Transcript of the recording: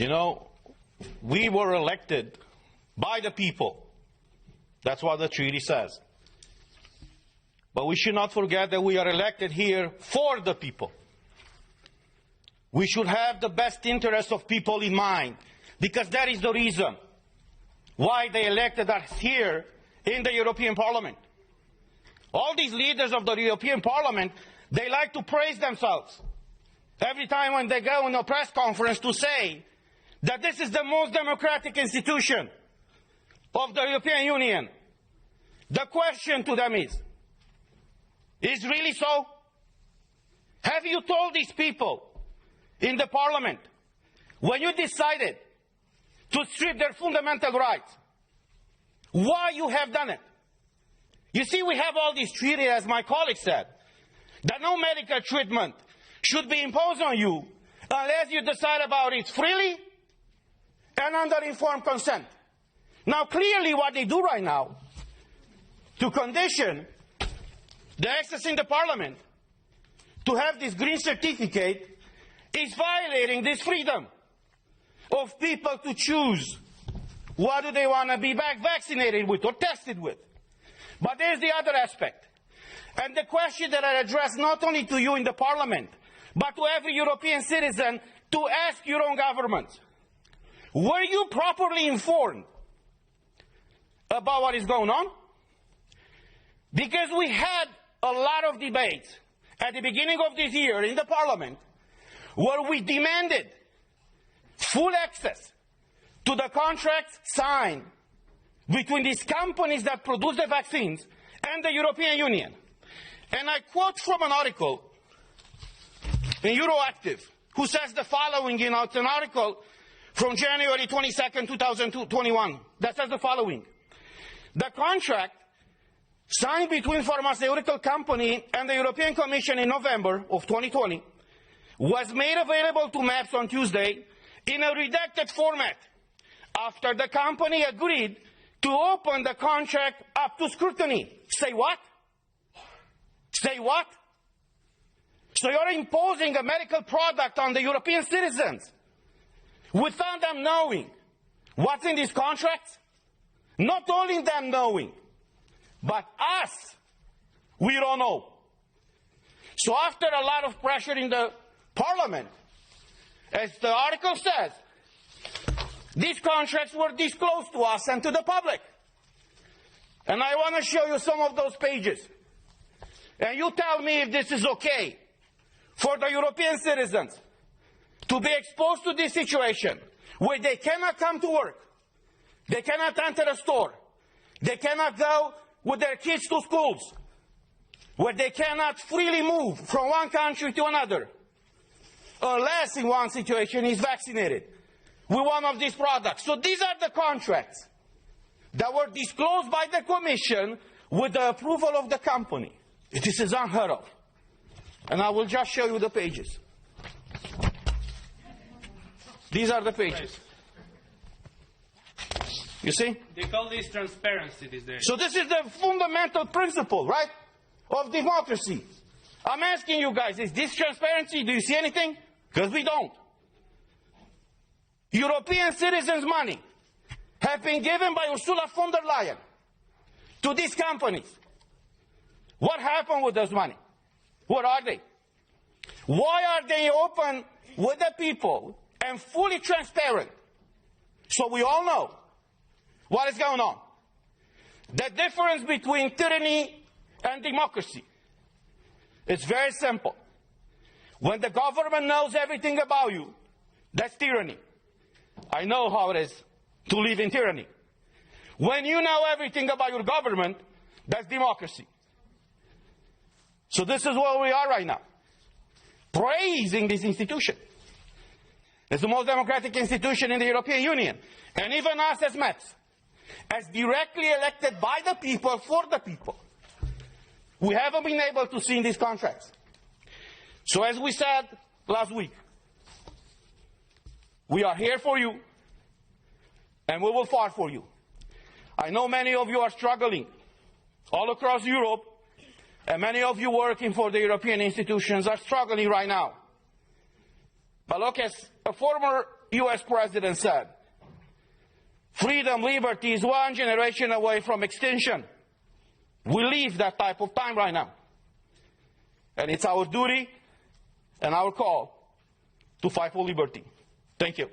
You know, we were elected by the people. That's what the treaty says. But we should not forget that we are elected here for the people. We should have the best interests of people in mind, because that is the reason why they elected us here in the European Parliament. All these leaders of the European Parliament, they like to praise themselves every time when they go in a press conference to say that this is the most democratic institution of the European Union. The question to them is really so? Have you told these people in the Parliament, when you decided to strip their fundamental rights, why you have done it? You see, we have all these treaties, as my colleague said, that no medical treatment should be imposed on you unless you decide about it freely and under informed consent. Now, clearly what they do right now to condition the access in the Parliament to have this green certificate is violating this freedom of people to choose what do they want to be vaccinated with or tested with. But there's the other aspect. And the question that I address not only to you in the Parliament, but to every European citizen, to ask your own governments. Were you properly informed about what is going on? Because we had a lot of debates at the beginning of this year in the Parliament where we demanded full access to the contracts signed between these companies that produce the vaccines and the European Union. And I quote from an article in Euroactiv, who says the following, it's an article from January 22nd, 2021, that says the following. The contract signed between pharmaceutical company and the European Commission in November of 2020 was made available to MEPs on Tuesday in a redacted format after the company agreed to open the contract up to scrutiny. Say what? Say what? So you're imposing a medical product on the European citizens without them knowing what's in these contracts? Not only them knowing, but us, we don't know. So after a lot of pressure in the Parliament, as the article says, these contracts were disclosed to us and to the public. And I want to show you some of those pages. And you tell me if this is okay for the European citizens to be exposed to this situation where they cannot come to work, they cannot enter a store, they cannot go with their kids to schools, where they cannot freely move from one country to another, unless in one situation is vaccinated with one of these products. So these are the contracts that were disclosed by the Commission with the approval of the company. This is unheard of. And I will just show you the pages. These are the pages. You see? They call this transparency these days. So this is the fundamental principle, right, of democracy. I'm asking you guys, is this transparency? Do you see anything? Because we don't. European citizens' money have been given by Ursula von der Leyen to these companies. What happened with those money? What are they? Why are they open with the people and fully transparent so we all know what is going on? The difference between tyranny and democracy is very simple. When the government knows everything about you, that's tyranny. I know how it is to live in tyranny. When you know everything about your government, that's democracy. So this is where we are right now, praising this institution. It's the most democratic institution in the European Union. And even us as MEPs, as directly elected by the people, for the people, we haven't been able to see in these contracts. So as we said last week, we are here for you, and we will fight for you. I know many of you are struggling all across Europe, and many of you working for the European institutions are struggling right now. But look, as a former U.S. president said, freedom, liberty is one generation away from extinction. We live that type of time right now. And it's our duty and our call to fight for liberty. Thank you.